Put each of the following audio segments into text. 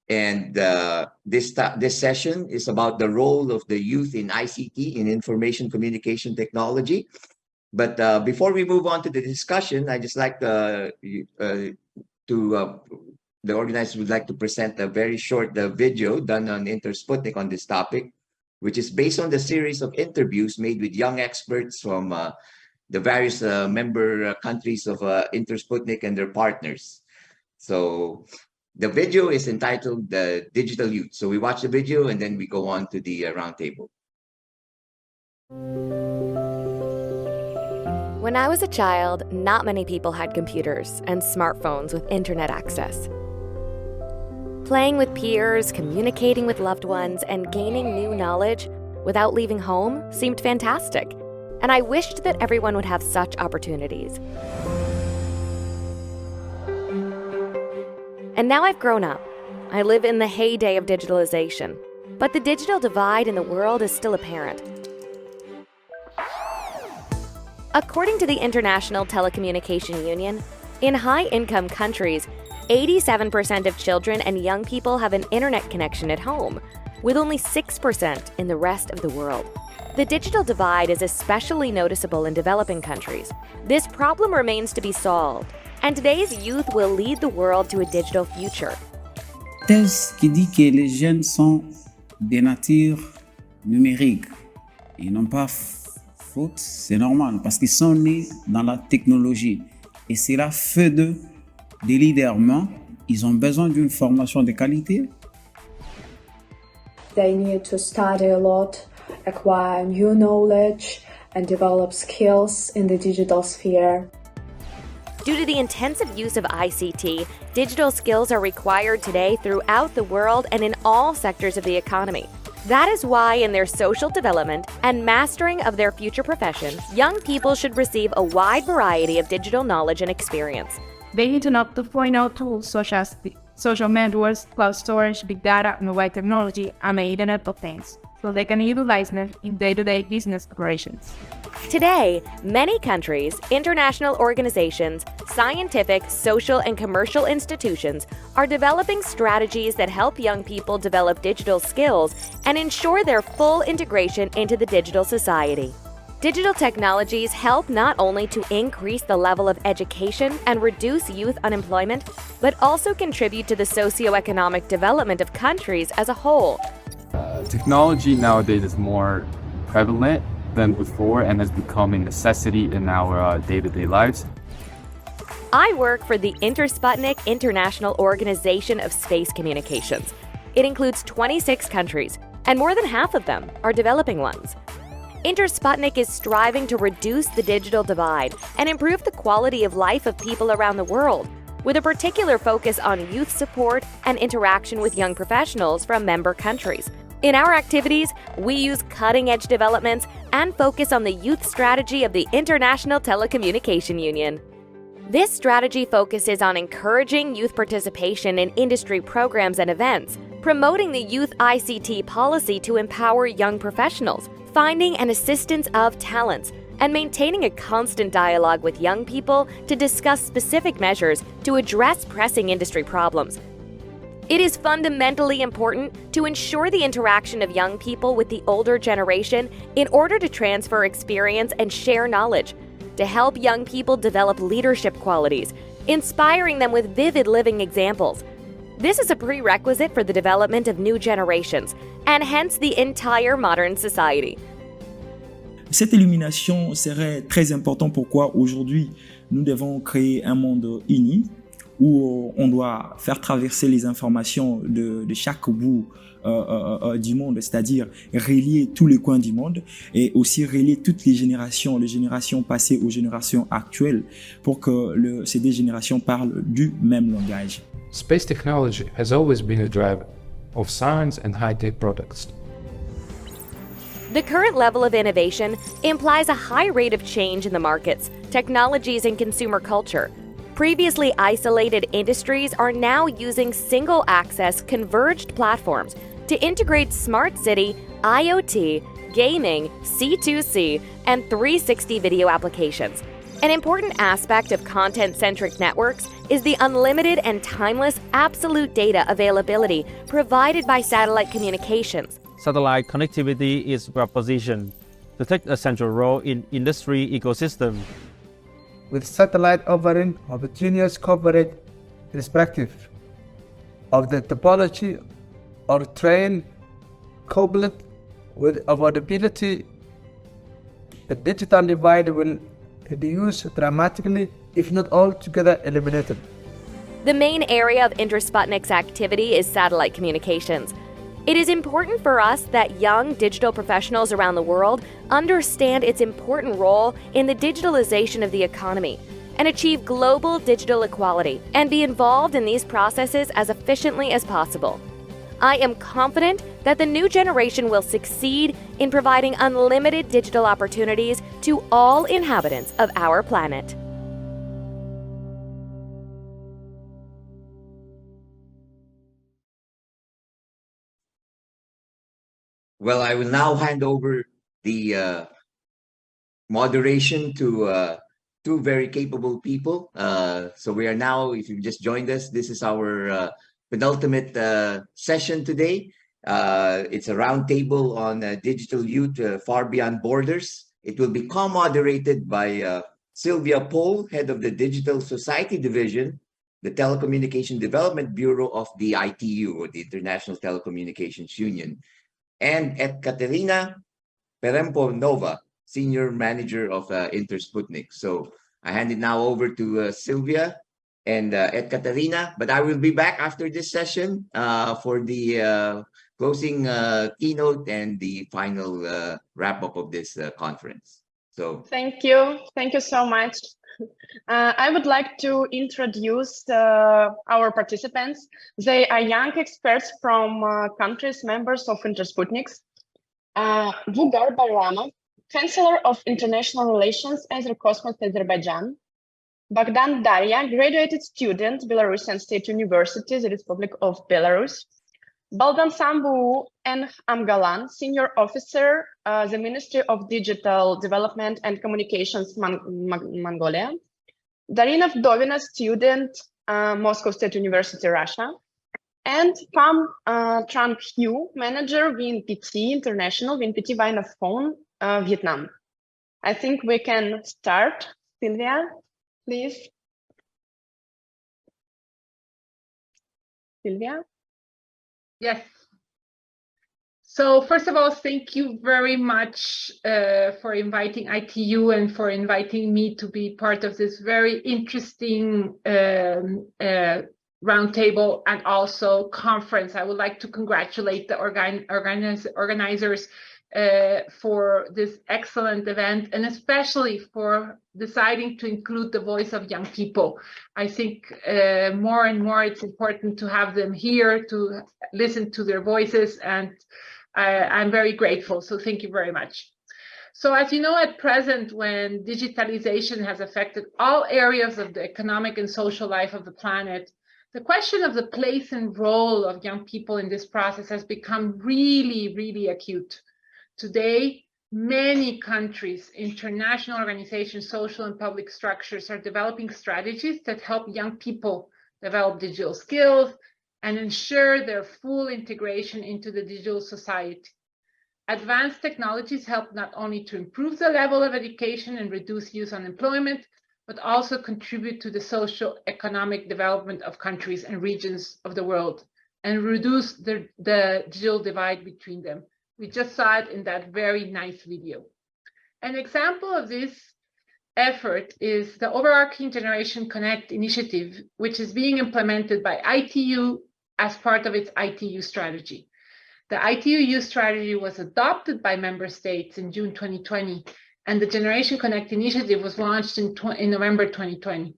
And this session is about the role of the youth in ICT, in information communication technology. But before we move on to the discussion, I just like the organizers would like to present a very short video done on Intersputnik on this topic, which is based on the series of interviews made with young experts from the various member countries of Intersputnik and their partners. So the video is entitled "The Digital Youth." So we watch the video and then we go on to the roundtable. When I was a child, not many people had computers and smartphones with internet access. Playing with peers, communicating with loved ones, and gaining new knowledge without leaving home seemed fantastic, and I wished that everyone would have such opportunities. And now I've grown up. I live in the heyday of digitalization, but the digital divide in the world is still apparent. According to the International Telecommunication Union, in high-income countries, 87% of children and young people have an internet connection at home, with only 6% in the rest of the world. The digital divide is especially noticeable in developing countries. This problem remains to be solved, and today's youth will lead the world to a digital future. Thèse qui dit que les jeunes sont des natures numériques. Ils n'ont pas faute, c'est normal, parce qu'ils sont nés dans la technologie. Et cela fait d'eux des leaders. Ils ont besoin d'une formation de qualité. They need to study a lot, acquire new knowledge, and develop skills in the digital sphere. Due to the intensive use of ICT, digital skills are required today throughout the world and in all sectors of the economy. That is why in their social development and mastering of their future profession, young people should receive a wide variety of digital knowledge and experience. They need to know the point-out tools such as the social networks, cloud storage, big data, mobile technology, and the Internet of Things, so they can utilize them in day-to-day business operations. Today, many countries, international organizations, scientific, social, and commercial institutions are developing strategies that help young people develop digital skills and ensure their full integration into the digital society. Digital technologies help not only to increase the level of education and reduce youth unemployment, but also contribute to the socioeconomic development of countries as a whole. Technology nowadays is more prevalent than before and has become a necessity in our day-to-day lives. I work for the Intersputnik International Organization of Space Communications. It includes 26 countries, and more than half of them are developing ones. Intersputnik is striving to reduce the digital divide and improve the quality of life of people around the world, with a particular focus on youth support and interaction with young professionals from member countries. In our activities, we use cutting-edge developments and focus on the youth strategy of the International Telecommunication Union. This strategy focuses on encouraging youth participation in industry programs and events, promoting the youth ICT policy to empower young professionals, finding and assistance of talents, and maintaining a constant dialogue with young people to discuss specific measures to address pressing industry problems. It is fundamentally important to ensure the interaction of young people with the older generation in order to transfer experience and share knowledge, to help young people develop leadership qualities, inspiring them with vivid living examples. This is a prerequisite for the development of new generations, and hence the entire modern society. Cette illumination serait très importante. Pourquoi aujourd'hui nous devons créer un monde uni où on doit faire traverser les informations de chaque bout du monde, c'est-à-dire relier tous les coins du monde et aussi relier toutes les générations passées aux générations actuelles pour que ces deux générations parlent du même langage. Space technology has always been a driver of science and high-tech products. The current level of innovation implies a high rate of change in the markets, technologies, and consumer culture. Previously isolated industries are now using single-access, converged platforms to integrate smart city, IoT, gaming, C2C, and 360 video applications. An important aspect of content-centric networks is the unlimited and timeless absolute data availability provided by satellite communications. Satellite connectivity is well positioned to take a central role in industry ecosystem. With satellite offering homogeneous coverage irrespective of the topology or train coupled with affordability, the digital divide will reduce dramatically, if not altogether eliminated. The main area of Intersputnik's activity is satellite communications. It is important for us that young digital professionals around the world understand its important role in the digitalization of the economy and achieve global digital equality and be involved in these processes as efficiently as possible. I am confident that the new generation will succeed in providing unlimited digital opportunities to all inhabitants of our planet. Well, I will now hand over the moderation to two very capable people. So we are now, if you've just joined us, this is our penultimate session today. It's a roundtable on digital youth far beyond borders. It will be co-moderated by Sylvia Pohl, head of the Digital Society Division, the Telecommunication Development Bureau of the ITU, or the International Telecommunications Union, and Ekaterina Pereponova, Senior Manager of Intersputnik. So I hand it now over to Sylvia and Ekaterina, but I will be back after this session for the closing keynote and the final wrap-up of this conference. So thank you so much. I would like to introduce our participants. They are young experts from countries members of Intersputnik. Vugar Bayrama, Chancellor of International Relations at Roscosmos Azerbaijan. Bogdan Daria, graduated student, Belarusian State University, the Republic of Belarus. Baldan Sambu and Amgalan, Senior Officer, the Ministry of Digital Development and Communications, Mongolia. Darina Vdovina, student, Moscow State University, Russia. And Pham Trang Hue, Manager, VNPT International, VNPT Vinaphone, Vietnam. I think we can start. Sylvia, please. Sylvia? Yes. So first of all, thank you very much for inviting ITU and for inviting me to be part of this very interesting roundtable and also conference. I would like to congratulate the organizers for this excellent event, and especially for deciding to include the voice of young people. I think more and more it's important to have them here, to listen to their voices, and I'm very grateful. So thank you very much. So as you know, at present, when digitalization has affected all areas of the economic and social life of the planet, the question of the place and role of young people in this process has become really, really acute. Today, many countries, international organizations, social and public structures are developing strategies that help young people develop digital skills and ensure their full integration into the digital society. Advanced technologies help not only to improve the level of education and reduce youth unemployment, but also contribute to the socio-economic development of countries and regions of the world and reduce the digital divide between them. We just saw it in that very nice video. An example of this effort is the overarching Generation Connect initiative, which is being implemented by ITU as part of its ITU strategy. The ITU Youth Strategy was adopted by member states in June 2020, and the Generation Connect initiative was launched in November 2020.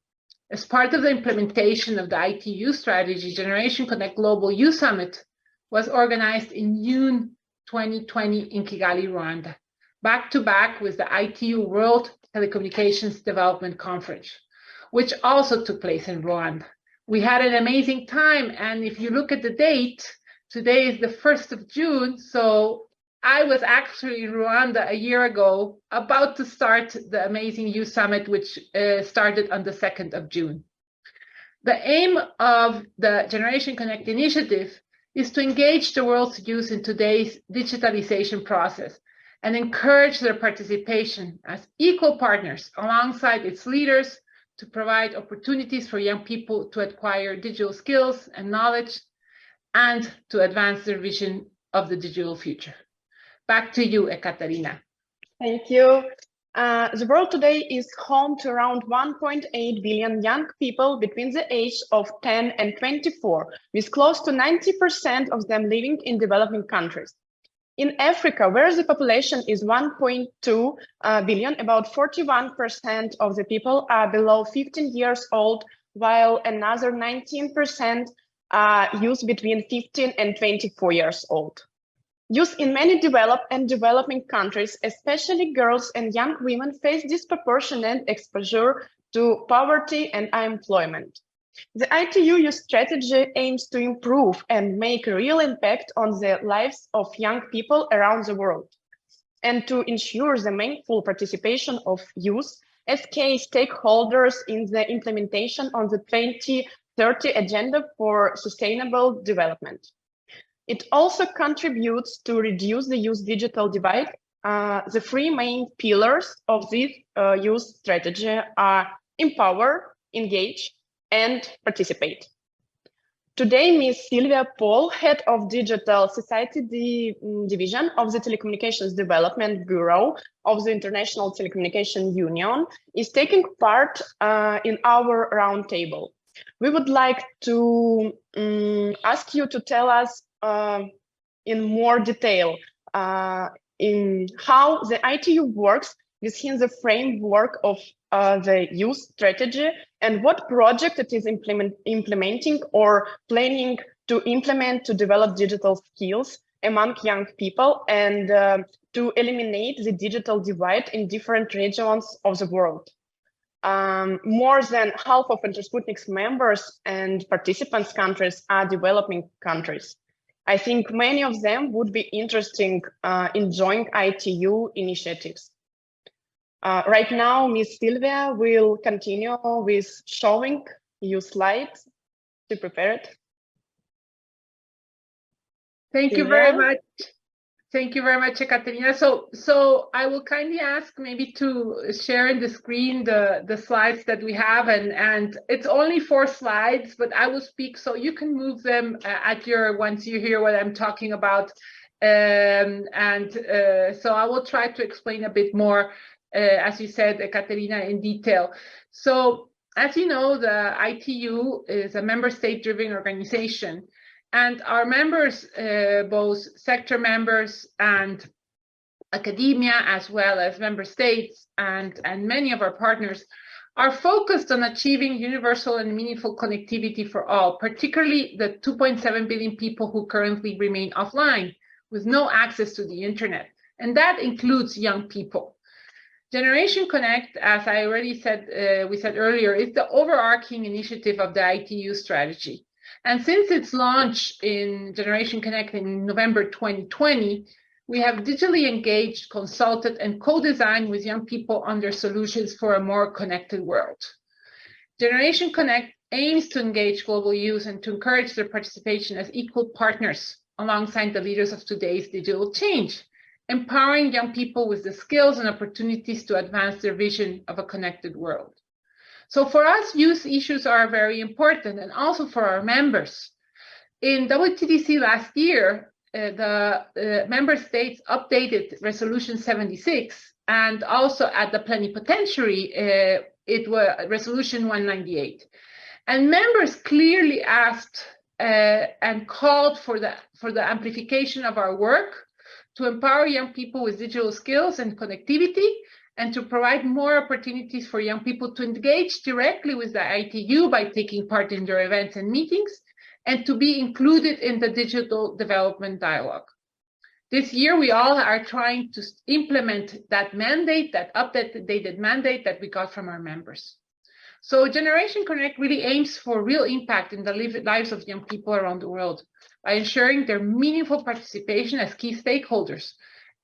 As part of the implementation of the ITU strategy, Generation Connect Global Youth Summit was organized in June 2020 in Kigali, Rwanda, back-to-back with the ITU World Telecommunications Development Conference, which also took place in Rwanda. We had an amazing time, and if you look at the date, today is the 1st of June, so I was actually in Rwanda a year ago, about to start the amazing Youth Summit, which started on the 2nd of June. The aim of the Generation Connect initiative is to engage the world's youth in today's digitalization process and encourage their participation as equal partners alongside its leaders to provide opportunities for young people to acquire digital skills and knowledge and to advance their vision of the digital future. Back to you, Ekaterina. Thank you. The world today is home to around 1.8 billion young people between the age of 10 and 24, with close to 90% of them living in developing countries. In Africa, where the population is 1.2 billion, about 41% of the people are below 15 years old, while another 19% are youth between 15 and 24 years old. Youth in many developed and developing countries, especially girls and young women, face disproportionate exposure to poverty and unemployment. The ITU Youth Strategy aims to improve and make a real impact on the lives of young people around the world, and to ensure the meaningful participation of youth as key stakeholders in the implementation of the 2030 Agenda for Sustainable Development. It also contributes to reduce the youth digital divide. The three main pillars of this youth strategy are empower, engage, and participate. Today, Ms. Sylvia Paul, Head of Digital Society Division of the Telecommunications Development Bureau of the International Telecommunication Union, is taking part in our roundtable. We would like to ask you to tell us in more detail in how the ITU works within the framework of the youth strategy and what project it is implementing or planning to implement to develop digital skills among young people and to eliminate the digital divide in different regions of the world. More than half of Intersputnik's members and participants countries are developing countries. I think many of them would be interested in joining ITU initiatives. Right now, Ms. Sylvia will continue with showing you slides to prepare it. Thank you very much. Thank you very much, Ekaterina. So I will kindly ask maybe to share in the screen the slides that we have, and it's only 4 slides, but I will speak so you can move them at your once you hear what I'm talking about, so I will try to explain a bit more, as you said, Ekaterina, in detail. So as you know, the ITU is a member state-driven organization. And our members, both sector members and academia, as well as member states and many of our partners, are focused on achieving universal and meaningful connectivity for all, particularly the 2.7 billion people who currently remain offline with no access to the internet. And that includes young people. Generation Connect, as I already said, we said earlier, is the overarching initiative of the ITU strategy. And since its launch in Generation Connect in November 2020, we have digitally engaged, consulted, and co-designed with young people on their solutions for a more connected world. Generation Connect aims to engage global youth and to encourage their participation as equal partners alongside the leaders of today's digital change, empowering young people with the skills and opportunities to advance their vision of a connected world. So for us, youth issues are very important, and also for our members. In WTDC last year, the member states updated Resolution 76, and also at the plenipotentiary, it was Resolution 198. And members clearly asked and called for the amplification of our work to empower young people with digital skills and connectivity, and to provide more opportunities for young people to engage directly with the ITU by taking part in their events and meetings, and to be included in the digital development dialogue. This year, we all are trying to implement that mandate, that updated mandate that we got from our members. So Generation Connect really aims for real impact in the lives of young people around the world by ensuring their meaningful participation as key stakeholders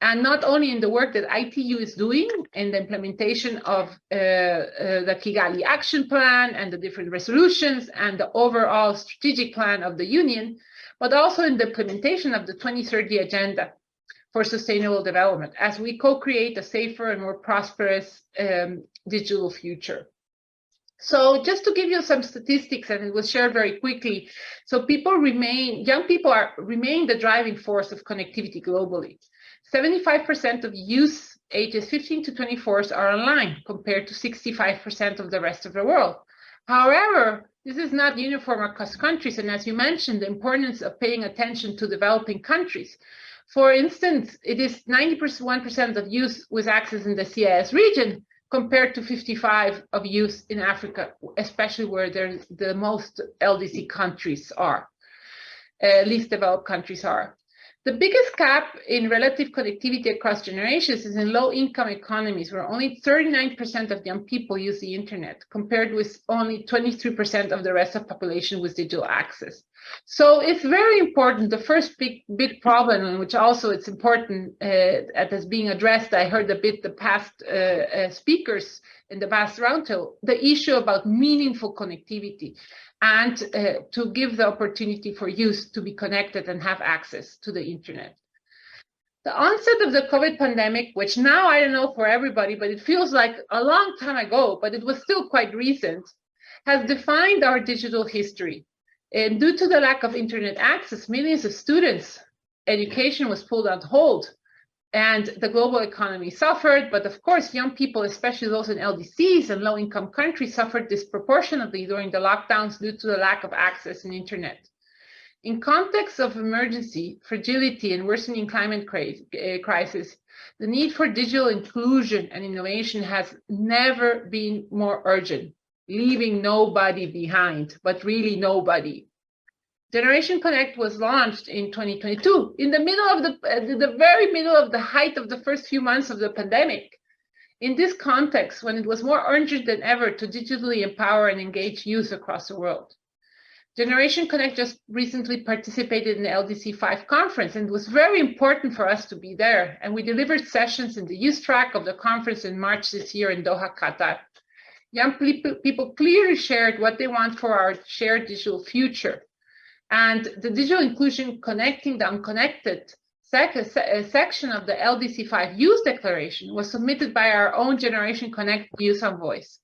And not only in the work that ITU is doing in the implementation of the Kigali Action Plan and the different resolutions and the overall strategic plan of the Union, but also in the implementation of the 2030 Agenda for Sustainable Development as we co-create a safer and more prosperous digital future. So just to give you some statistics, and it was shared very quickly, so young people remain the driving force of connectivity globally. 75% of youth ages 15 to 24 are online compared to 65% of the rest of the world. However, this is not uniform across countries, and as you mentioned, the importance of paying attention to developing countries. For instance, it is 91% of youth with access in the CIS region compared to 55% of youth in Africa, especially where the most LDC countries are, least developed countries are. The biggest gap in relative connectivity across generations is in low-income economies, where only 39% of young people use the internet, compared with only 23% of the rest of the population with digital access. So it's very important. The first big problem, in which also it's important that is being addressed, I heard a bit the past speakers in the past roundtable, the issue about meaningful connectivity, and to give the opportunity for youth to be connected and have access to the internet. The onset of the COVID pandemic, which now I don't know for everybody, but it feels like a long time ago, but it was still quite recent, has defined our digital history. And due to the lack of internet access, millions of students' education was pulled on hold, and the global economy suffered. But of course, young people, especially those in LDCs and low-income countries, suffered disproportionately during the lockdowns due to the lack of access in internet. In context of emergency, fragility, and worsening climate crisis, the need for digital inclusion and innovation has never been more urgent, leaving nobody behind, but really nobody. Generation Connect was launched in 2022, in the middle of the very middle of the height of the first few months of the pandemic. In this context, when it was more urgent than ever to digitally empower and engage youth across the world. Generation Connect just recently participated in the LDC 5 conference, and it was very important for us to be there. And we delivered sessions in the youth track of the conference in March this year in Doha, Qatar. Young people clearly shared what they want for our shared digital future. And the digital inclusion connecting the unconnected section of the LDC5 Youth Declaration was submitted by our own Generation Connect Youth Envoys.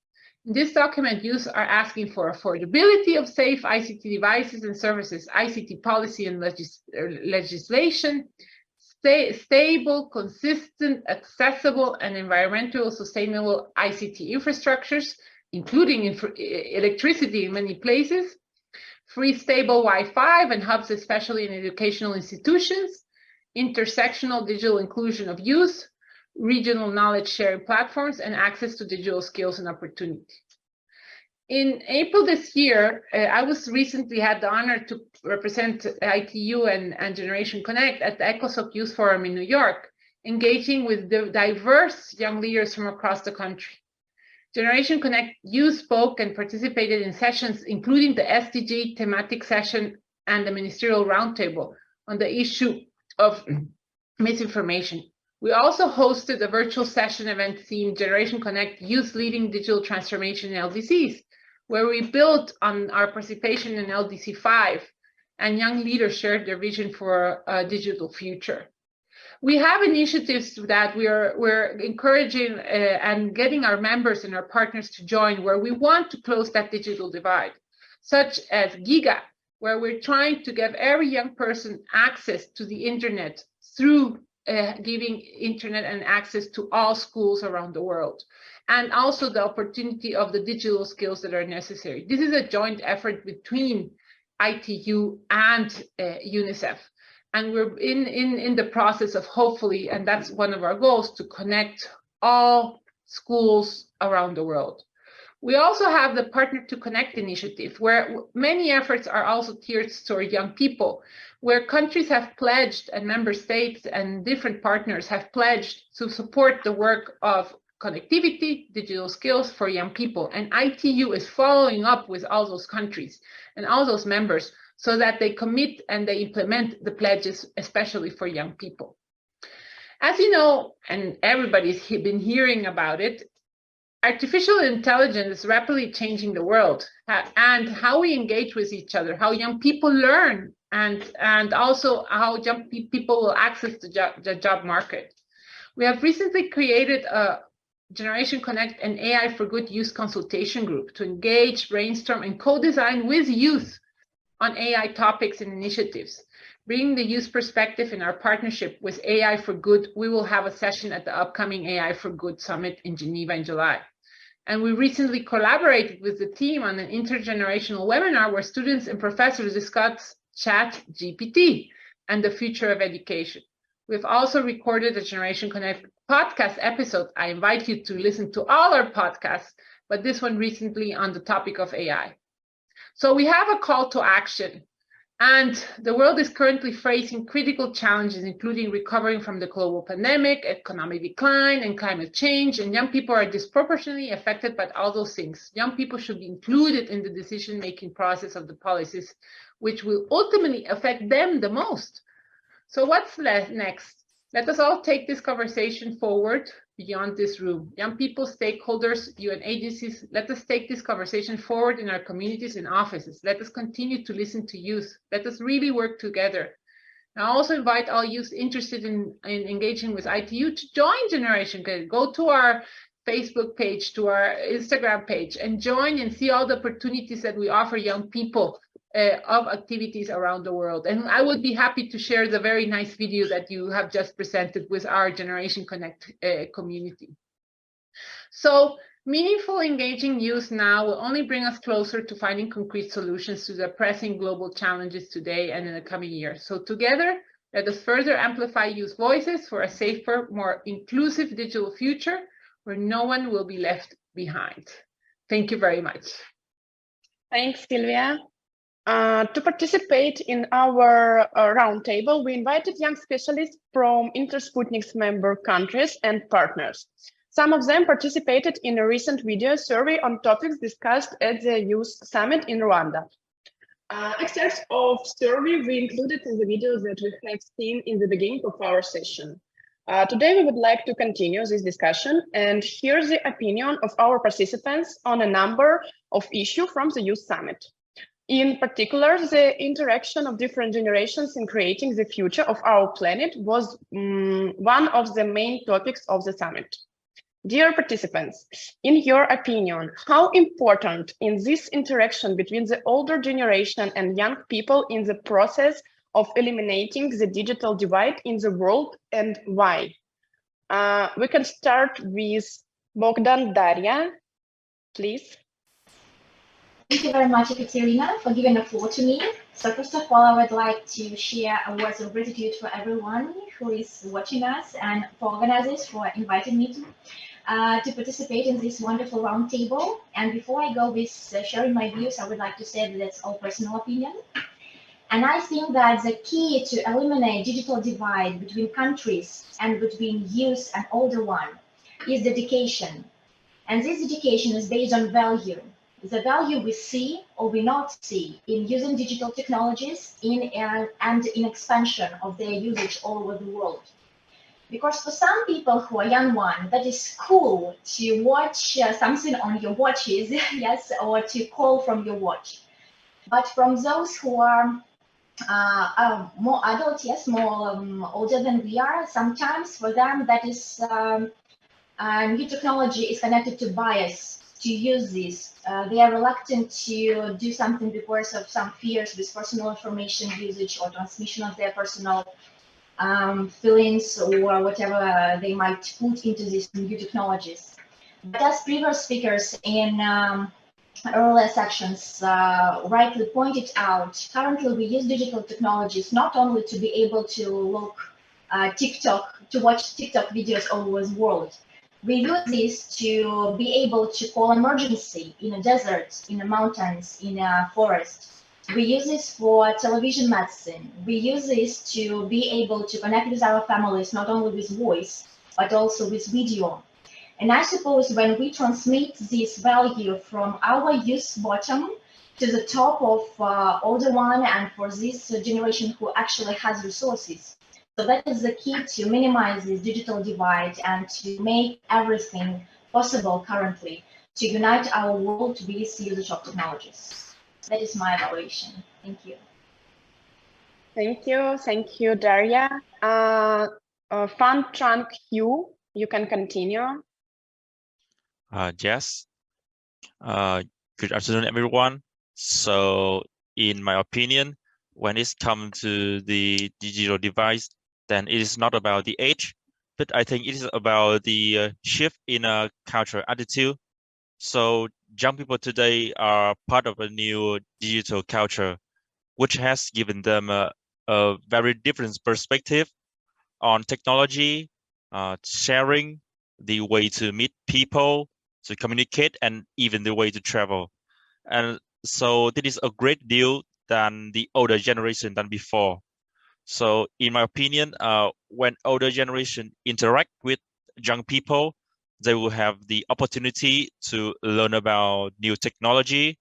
In this document, youth are asking for affordability of safe ICT devices and services, ICT policy and legislation, stable, consistent, accessible, and environmentally sustainable ICT infrastructures, including electricity in many places, free stable Wi-Fi and hubs, especially in educational institutions, intersectional digital inclusion of youth, regional knowledge sharing platforms, and access to digital skills and opportunity. In April this year, I recently had the honor to represent ITU and Generation Connect at the ECOSOC Youth Forum in New York, engaging with the diverse young leaders from across the country. Generation Connect youth spoke and participated in sessions, including the SDG thematic session and the ministerial roundtable on the issue of misinformation. We also hosted a virtual session event themed Generation Connect Youth Leading Digital Transformation in LDCs, where we built on our participation in LDC 5, and young leaders shared their vision for a digital future. We have initiatives that we're encouraging and getting our members and our partners to join, where we want to close that digital divide, such as Giga, where we're trying to give every young person access to the internet through giving internet and access to all schools around the world, and also the opportunity of the digital skills that are necessary. This is a joint effort between ITU and UNICEF. And we're in the process of hopefully, and that's one of our goals, to connect all schools around the world. We also have the Partner to Connect initiative, where many efforts are also geared toward young people, where countries have pledged, and member states and different partners have pledged to support the work of connectivity, digital skills for young people. And ITU is following up with all those countries and all those members so that they commit and they implement the pledges, especially for young people. As you know, and everybody's been hearing about it, artificial intelligence is rapidly changing the world and how we engage with each other, how young people learn, and also how young people will access the job market. We have recently created a Generation Connect and AI for Good Youth consultation group to engage, brainstorm, and co-design with youth on AI topics and initiatives. Bringing the youth perspective in our partnership with AI for Good, we will have a session at the upcoming AI for Good Summit in Geneva in July. And we recently collaborated with the team on an intergenerational webinar where students and professors discuss ChatGPT and the future of education. We've also recorded a Generation Connect podcast episode. I invite you to listen to all our podcasts, but this one recently on the topic of AI. So we have a call to action. And the world is currently facing critical challenges, including recovering from the global pandemic, economic decline, and climate change. And young people are disproportionately affected by all those things. Young people should be included in the decision-making process of the policies, which will ultimately affect them the most. So what's next? Let us all take this conversation forward beyond this room. Young people, stakeholders, UN agencies, let us take this conversation forward in our communities and offices. Let us continue to listen to youth. Let us really work together. And I also invite all youth interested in engaging with ITU to join Generation Connect. Go to our Facebook page, to our Instagram page, and join and see all the opportunities that we offer young people of activities around the world. And I would be happy to share the very nice video that you have just presented with our Generation Connect community. So meaningful engaging youth now will only bring us closer to finding concrete solutions to the pressing global challenges today and in the coming years. So together, let us further amplify youth voices for a safer, more inclusive digital future where no one will be left behind. Thank you very much. Thanks, Sylvia. To participate in our roundtable, we invited young specialists from Intersputnik's member countries and partners. Some of them participated in a recent video survey on topics discussed at the Youth Summit in Rwanda. Excerpts of survey we included in the video that we have seen in the beginning of our session. Today, we would like to continue this discussion and hear the opinion of our participants on a number of issues from the Youth Summit. In particular, the interaction of different generations in creating the future of our planet was one of the main topics of the summit. Dear participants, in your opinion, how important is this interaction between the older generation and young people in the process of eliminating the digital divide in the world, and why? We can start with Bogdan Daria, please. Thank you very much, Ekaterina, for giving the floor to me. So first of all, I would like to share a words of gratitude for everyone who is watching us and for organizers for inviting me to participate in this wonderful roundtable. And before I go with sharing my views, I would like to say that that's all personal opinion. And I think that the key to eliminate digital divide between countries and between youth and older one is dedication. And this dedication is based on value. The value we see or we not see in using digital technologies and in expansion of their usage all over the world. Because for some people who are young one, that is cool to watch something on your watches, yes, or to call from your watch. But from those who are more adult, yes, more older than we are, sometimes for them that is new technology is connected to bias. To use this, they are reluctant to do something because of some fears with personal information usage or transmission of their personal feelings or whatever they might put into these new technologies. But as previous speakers in earlier sections rightly pointed out, currently we use digital technologies not only to be able to look to watch TikTok videos all over the world. We use this to be able to call emergency in a desert, in the mountains, in a forest. We use this for television medicine. We use this to be able to connect with our families, not only with voice, but also with video. And I suppose when we transmit this value from our youth bottom to the top of older one and for this generation who actually has resources, So that is the key to minimize this digital divide and to make everything possible currently to unite our world with usage of technologies. That is my evaluation. Thank you. Thank you, Daria. Fan Trunk Hugh, you can continue. Yes. Good afternoon, everyone. So, in my opinion, when it comes to the digital device, then it is not about the age, but I think it is about the shift in a cultural attitude. So, young people today are part of a new digital culture, which has given them a very different perspective on technology, sharing, the way to meet people, to communicate, and even the way to travel. And so this is a great deal than the older generation than before. So in my opinion, when older generation interact with young people, they will have the opportunity to learn about new technology,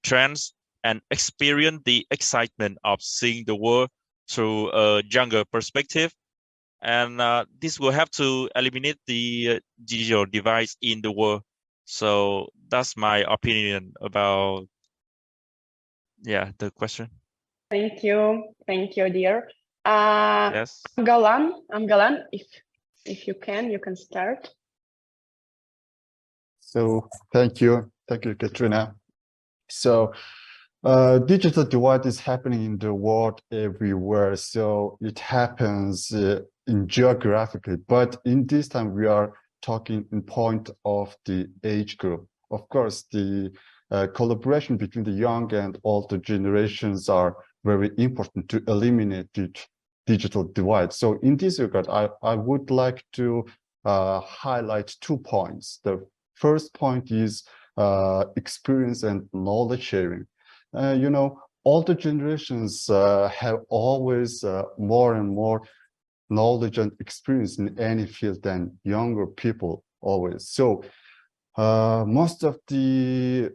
trends, and experience the excitement of seeing the world through a younger perspective. And this will have to eliminate the digital device in the world. So that's my opinion about the question. Thank you, dear. Yes. Galan, if you can start. So thank you, Katrina. So digital divide is happening in the world everywhere. So it happens in geographically, but in this time we are talking in point of the age group. Of course, the collaboration between the young and older generations are very important to eliminate the digital divide. So in this regard, I would like to highlight 2 points. The first point is experience and knowledge sharing. You know, older generations have always more and more knowledge and experience in any field than younger people always. So most of the,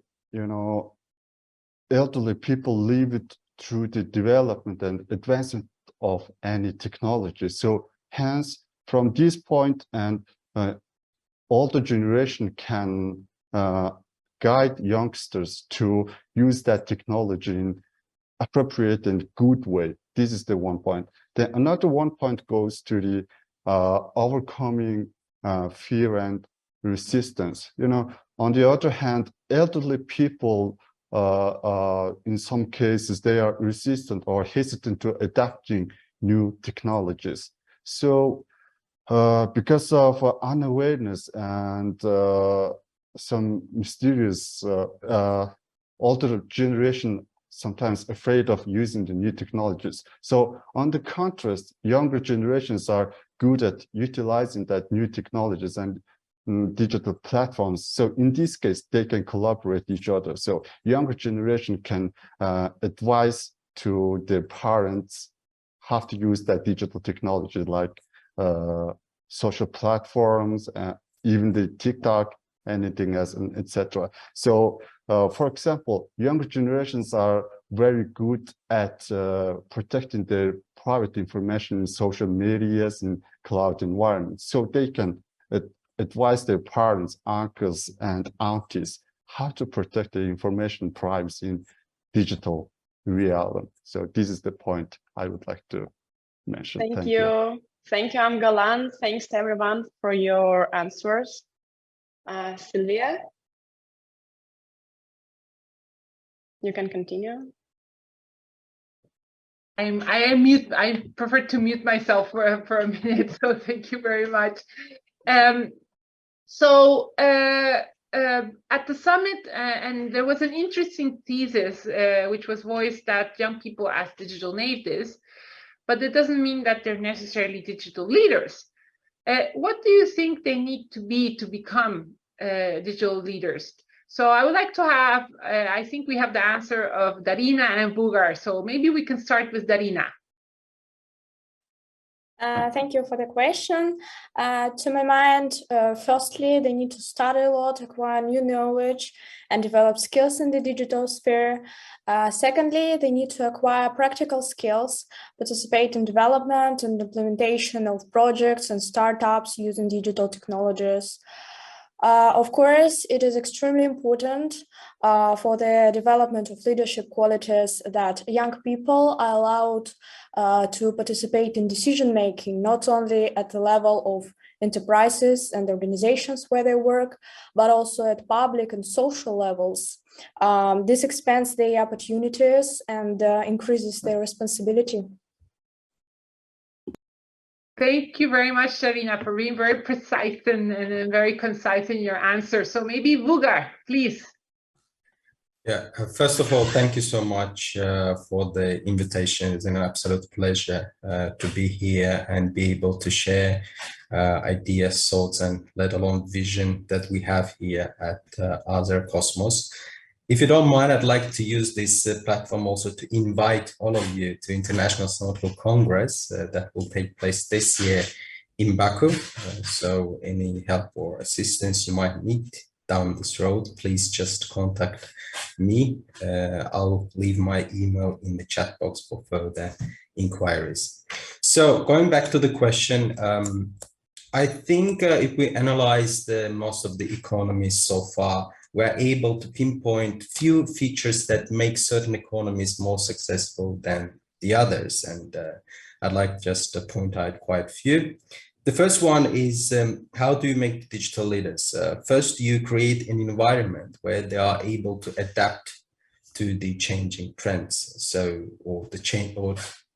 elderly people live it through the development and advancement of any technology. So hence, from this point, and older generation can guide youngsters to use that technology in appropriate and good way. This is the 1 point. Then another 1 point goes to the overcoming fear and resistance. On the other hand, elderly people, in some cases, they are resistant or hesitant to adapting new technologies. So because of unawareness and some mysterious older generation sometimes afraid of using the new technologies. So on the contrast, younger generations are good at utilizing that new technologies and digital platforms. So in this case, they can collaborate each other. So younger generation can advise to their parents how to use that digital technology, like social platforms, even the TikTok, anything else, etc. So, for example, younger generations are very good at protecting their private information in social medias and cloud environments. So they can advise their parents, uncles, and aunties how to protect their information privacy in digital realm. So this is the point I would like to mention. Thank you. Thank you, Amgalan. Thanks to everyone for your answers. Sylvia, you can continue. I prefer to mute myself for a minute, so thank you very much. So at the summit, and there was an interesting thesis which was voiced that young people as digital natives, but it doesn't mean that they're necessarily digital leaders. What do you think they need to be to become digital leaders? So I would like to have, I think we have the answer of Darina and Bugar. So maybe we can start with Darina. Thank you for the question. To my mind, firstly, they need to study a lot, acquire new knowledge, and develop skills in the digital sphere. Secondly, they need to acquire practical skills, participate in development and implementation of projects and startups using digital technologies. Of course, it is extremely important for the development of leadership qualities that young people are allowed to participate in decision-making, not only at the level of enterprises and organizations where they work, but also at public and social levels. This expands their opportunities and increases their responsibility. Thank you very much, Sharina, for being very precise and very concise in your answer. So maybe Vugar, please. Yeah, first of all, thank you so much for the invitation. It's an absolute pleasure to be here and be able to share ideas, thoughts, and let alone vision that we have here at Other Cosmos. If you don't mind, I'd like to use this platform also to invite all of you to International Snowflake Congress that will take place this year in Baku. So any help or assistance you might need down this road, please just contact me. I'll leave my email in the chat box for further inquiries. So going back to the question, I think if we analyze most of the economies so far, we're able to pinpoint few features that make certain economies more successful than the others. And I'd like just to point out quite a few. The first one is how do you make digital leaders? First, you create an environment where they are able to adapt to the changing trends, or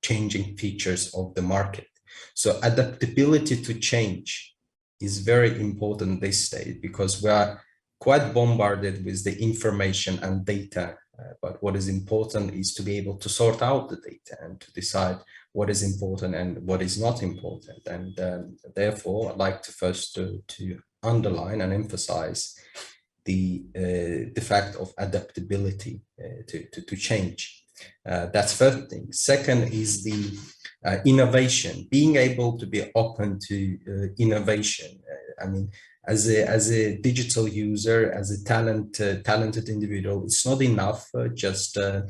changing features of the market. So adaptability to change is very important this stage because we are quite bombarded with the information and data, but what is important is to be able to sort out the data and to decide what is important and what is not important. And therefore, I'd like to first to underline and emphasize the fact of adaptability to change. That's first thing. Second is the innovation, being able to be open to innovation. I mean, as a digital user, as a talented individual, it's not enough just to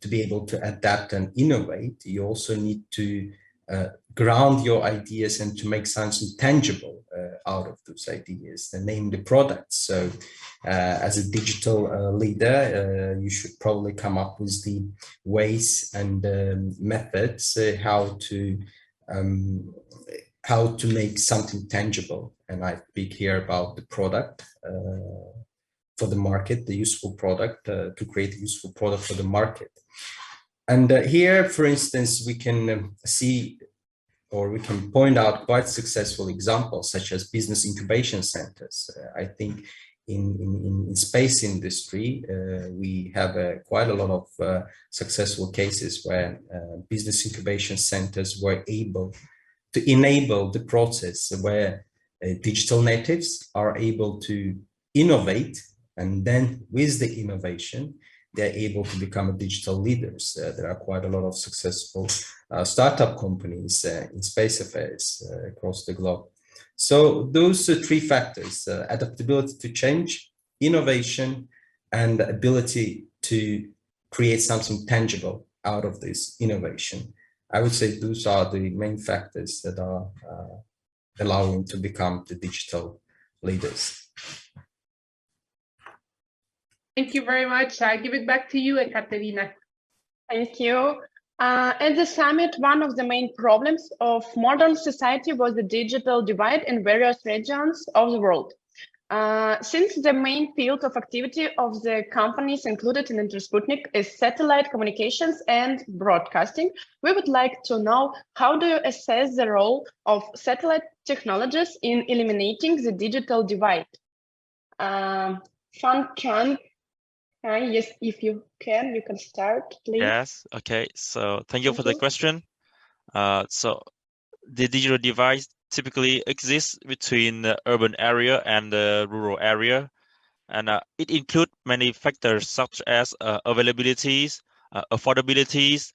be able to adapt and innovate. You also need to ground your ideas and to make something tangible out of those ideas, and name the products. So as a digital leader, you should probably come up with the ways and methods how to make something tangible. And I speak here about the product for the market, the useful product, to create a useful product for the market. And here, for instance, we can see, or we can point out quite successful examples, such as business incubation centers. I think in space industry, we have quite a lot of successful cases where business incubation centers were able to enable the process where digital natives are able to innovate, and then with the innovation, they're able to become digital leaders. There are quite a lot of successful startup companies in space affairs across the globe. So those three factors, adaptability to change, innovation, and ability to create something tangible out of this innovation. I would say those are the main factors that are allowing to become the digital leaders. Thank you very much. I give it back to you, Ekaterina. Thank you. At the summit, one of the main problems of modern society was the digital divide in various regions of the world. Since the main field of activity of the companies included in Intersputnik is satellite communications and broadcasting, we would like to know, how do you assess the role of satellite technologies in eliminating the digital divide? Fan Chan, yes, if you can start, please. Yes, okay, so thank you for the question. So the digital divide typically exists between the urban area and the rural area, and it includes many factors such as availabilities, affordabilities,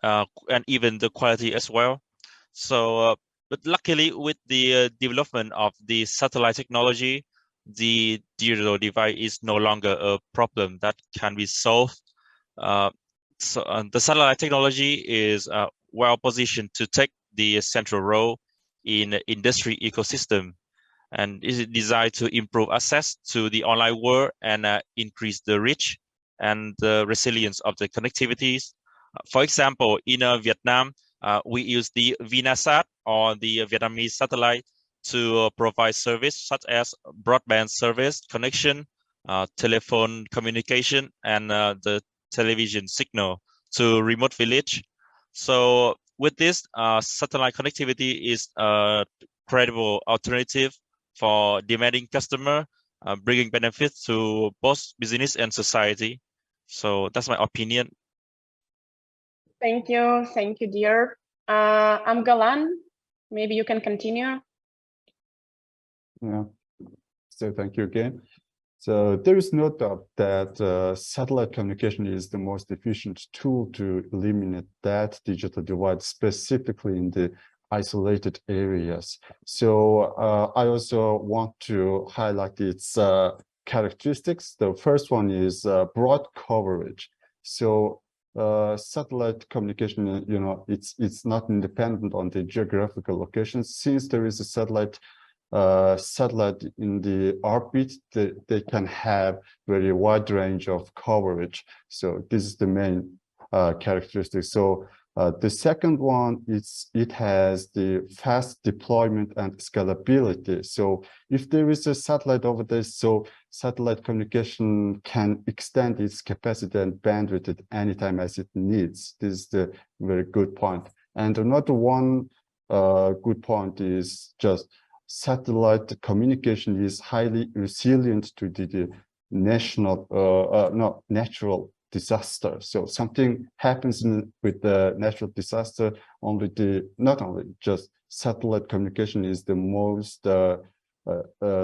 and even the quality as well. But luckily, with the development of the satellite technology, the digital divide is no longer a problem that can be solved. The satellite technology is well positioned to take the central role in the industry ecosystem, and is designed to improve access to the online world and increase the reach and the resilience of the connectivities. For example, in Vietnam, we use the Vinasat, or the Vietnamese satellite, to provide service such as broadband service connection, telephone communication, and the television signal to remote village. So with this, satellite connectivity is a credible alternative for demanding customer, bringing benefits to both business and society. So that's my opinion. Thank you, dear. I'm Galan. Maybe you can continue. Yeah. So thank you again. So there is no doubt that satellite communication is the most efficient tool to eliminate that digital divide, specifically in the isolated areas. So I also want to highlight its characteristics. The first one is broad coverage. So satellite communication, it's not independent on the geographical location. Since there is a satellite in the orbit, they can have very wide range of coverage. So this is the main characteristic. So the second one is it has the fast deployment and scalability. So if there is a satellite over there, so satellite communication can extend its capacity and bandwidth at any time as it needs. This is the very good point. And another one good point is just satellite communication is highly resilient to the natural disaster. So something happens with the natural disaster, not only just satellite communication is the most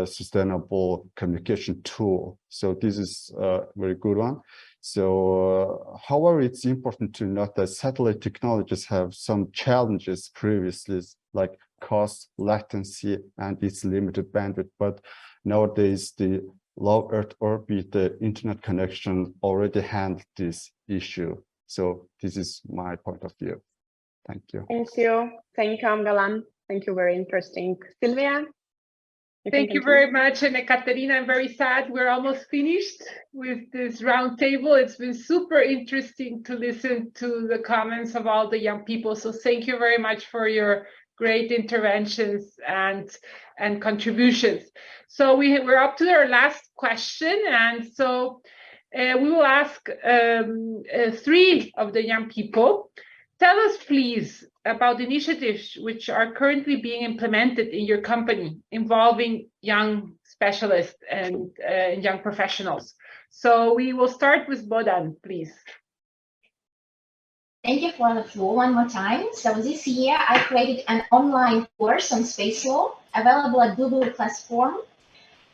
sustainable communication tool. So this is a very good one. So however, it's important to note that satellite technologies have some challenges previously, like cost, latency, and its limited bandwidth. But nowadays, the low Earth orbit, the internet connection already handled this issue. So this is my point of view. Thank you. Thank you, Amgalan. Thank you, very interesting. Sylvia? Thank you very much. And Ekaterina, I'm very sad we're almost finished with this roundtable. It's been super interesting to listen to the comments of all the young people. So thank you very much for your great interventions and contributions. So we're up to our last question. And so we will ask three of the young people. Tell us, please, about initiatives which are currently being implemented in your company involving young specialists and young professionals. So we will start with Bodan, please. Thank you for the floor one more time. So this year I created an online course on space law available at Google Classroom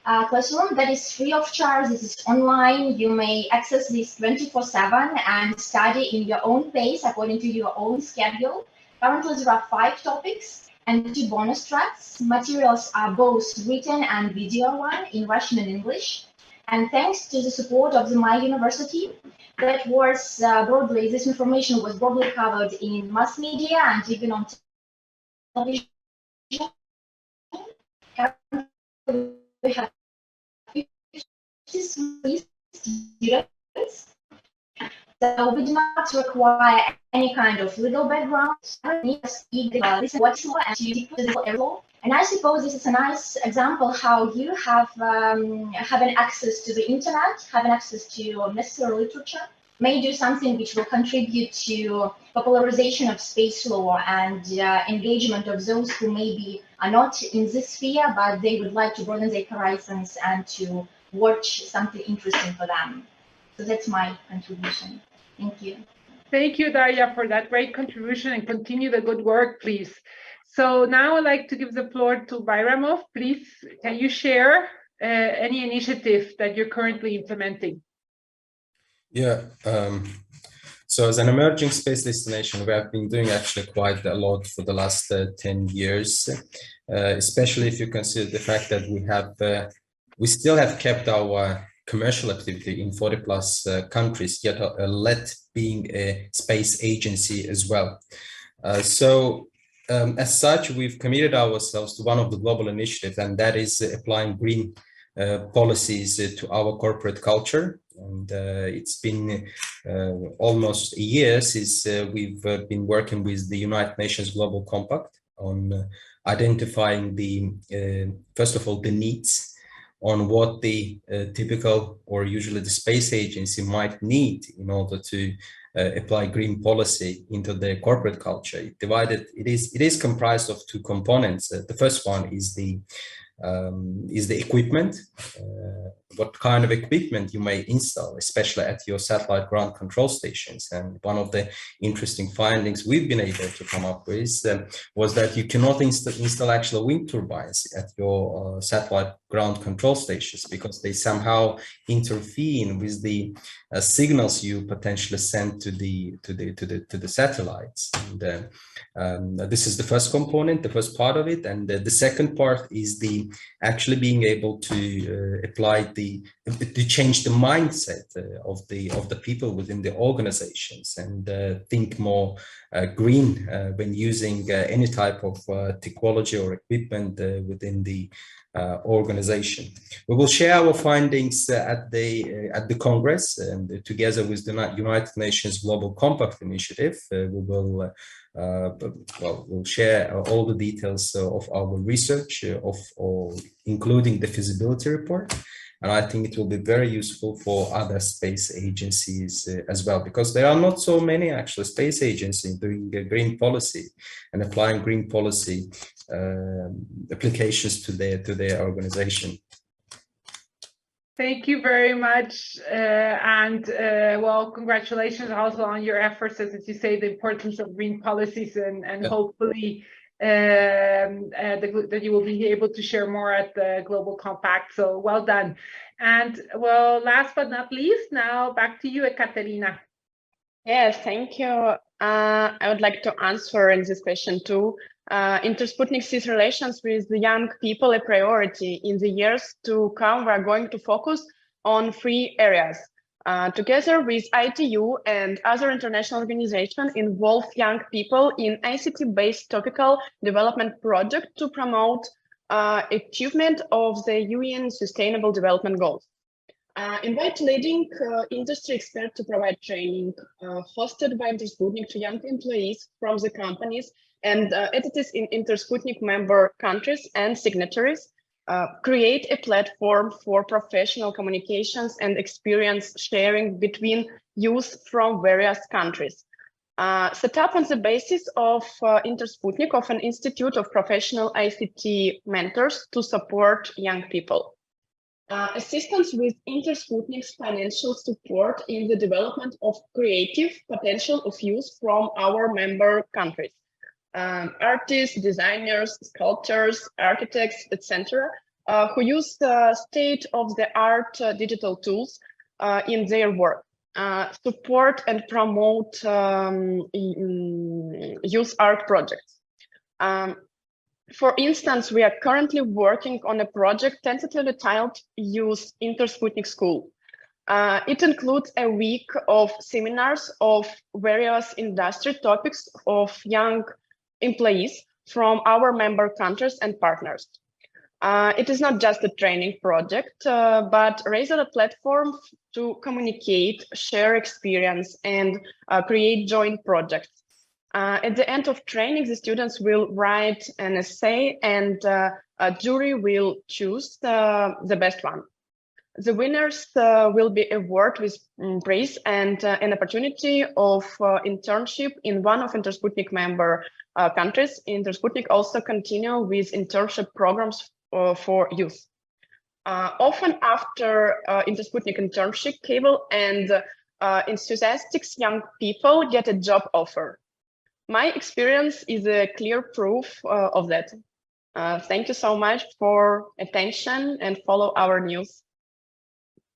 that is free of charge. This is online. You may access this 24/7 and study in your own pace according to your own schedule. Currently, there are 5 topics and 2 bonus tracks. Materials are both written and video one in Russian and English. And thanks to the support of my university, that was this information was broadly covered in mass media and even on television. We have 53 students. So we do not require any kind of legal background. And I suppose this is a nice example how you have having access to the internet, having access to necessary literature, may do something which will contribute to popularization of space law and engagement of those who maybe are not in this sphere, but they would like to broaden their horizons and to watch something interesting for them. So that's my contribution. Thank you. Thank you, Daria, for that great contribution, and continue the good work, please. So now I'd like to give the floor to Bayramov. Please, can you share any initiative that you're currently implementing? Yeah. So as an emerging space destination, we have been doing actually quite a lot for the last 10 years, especially if you consider the fact that we still have kept our commercial activity in 40 plus countries, yet let being a space agency as well. As such, we've committed ourselves to one of the global initiatives, and that is applying green policies to our corporate culture. And it's been almost a year since we've been working with the United Nations Global Compact on identifying first of all, the needs on what the typical or usually the space agency might need in order to apply green policy into their corporate culture. It is comprised of two components. The first one is the equipment, what kind of equipment you may install, especially at your satellite ground control stations. And one of the interesting findings we've been able to come up with was that you cannot install actual wind turbines at your satellite ground control stations because they somehow interfere with the signals you potentially send to the satellites. And this is the first component, the first part of it, and the second part is actually being able to apply to change the mindset of the people within the organizations and think more green when using any type of technology or equipment within the organization. We will share our findings at the Congress, and together with the United Nations Global Compact Initiative, we'll share all the details of our research, including the feasibility report. And I think it will be very useful for other space agencies as well, because there are not so many actual space agencies doing green policy and applying green policy applications to their organization. Thank you very much, well, congratulations also on your efforts, as you say, the importance of green policies, and hopefully that you will be able to share more at the Global Compact. So well done. And well, last but not least, now back to you, Ekaterina. Yes, thank you. I would like to answer in this question too. Intersputnik sees relations with the young people a priority. In the years to come, we are going to focus on 3 areas. Together with ITU and other international organizations, involve young people in ICT-based topical development project to promote achievement of the UN Sustainable Development Goals. Invite leading industry experts to provide training hosted by Intersputnik to young employees from the companies and entities in Intersputnik member countries and signatories. Create a platform for professional communications and experience sharing between youth from various countries. Set up on the basis of Intersputnik of an institute of professional ICT mentors to support young people. Assistance with Intersputnik's financial support in the development of creative potential of youth from our member countries. Artists, designers, sculptors, architects, etc., who use the state-of-the-art digital tools in their work. Support and promote youth art projects. For instance, we are currently working on a project tentatively titled Youth Intersputnik School. It includes a week of seminars of various industry topics of young employees from our member countries and partners. It is not just a training project, but rather a platform to communicate, share experience, and create joint projects. At the end of training, the students will write an essay, and a jury will choose the best one. The winners will be awarded with praise and an opportunity of internship in one of Intersputnik member countries. Intersputnik also continue with internship programs for youth. Often after Intersputnik internship, cable and enthusiastic young people get a job offer. My experience is a clear proof of that. Thank you so much for attention and follow our news.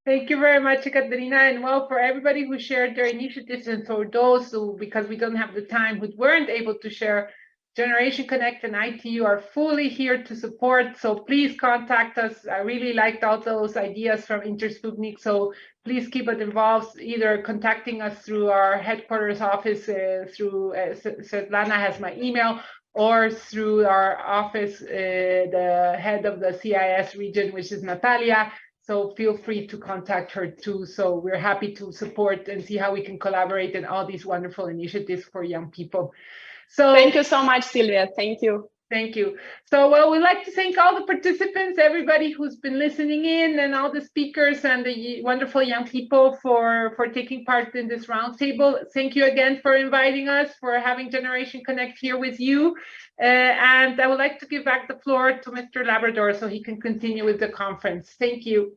Thank you very much, Ekaterina. And well, for everybody who shared their initiatives and for those who, because we don't have the time, who weren't able to share, Generation Connect and ITU are fully here to support. So please contact us. I really liked all those ideas from Intersputnik. So please keep us involved, either contacting us through our headquarters office, through Svetlana has my email, or through our office, the head of the CIS region, which is Natalia. So feel free to contact her too. So we're happy to support and see how we can collaborate in all these wonderful initiatives for young people. So thank you so much, Sylvia. Thank you. Thank you. So, well, we'd like to thank all the participants, everybody who's been listening in, and all the speakers and the wonderful young people for taking part in this roundtable. Thank you again for inviting us, for having Generation Connect here with you. And I would like to give back the floor to Mr. Labrador so he can continue with the conference. Thank you.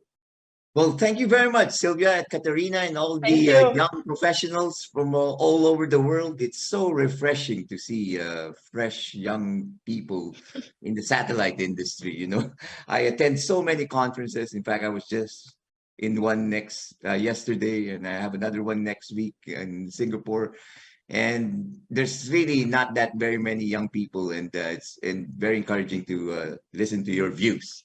Well, thank you very much, Sylvia, Ekaterina, and all the young professionals from all over the world. It's so refreshing to see fresh young people in the satellite industry. You know, I attend so many conferences. In fact, I was just in one yesterday, and I have another one next week in Singapore. And there's really not that very many young people, and it's very encouraging to listen to your views.